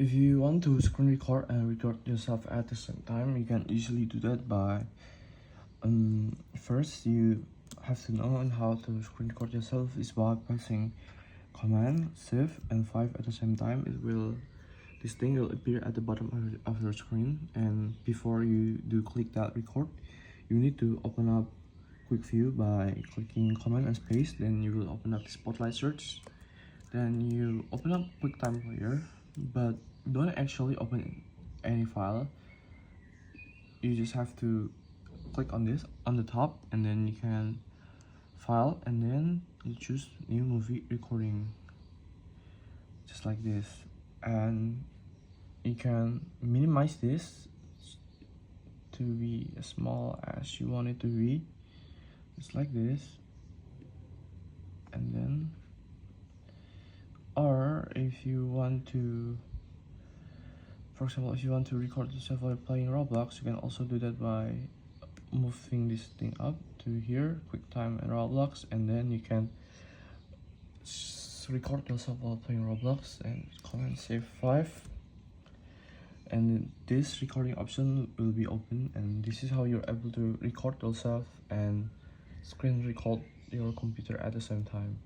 If you want to screen record and record yourself at the same time, you can easily do that by first you have to know how to screen record yourself is by pressing Command, Shift, and 5 at the same time. This thing will appear at the bottom of your screen, and before you do click that record, you need to open up quick view by clicking Command and space. Then you will open up the spotlight search. Then you open up QuickTime Player, but don't actually open any file. You just have to click on this on the top, and then you can file, and then you choose new movie recording, just like this. And you can minimize this to be as small as you want it to be, just like this. And then, or if you want to, for example, if you want to record yourself while playing Roblox, you can also do that by moving this thing up to here, QuickTime and Roblox, and then you can record yourself while playing Roblox and Command Save 5, and this recording option will be open, and this is how you're able to record yourself and screen record your computer at the same time.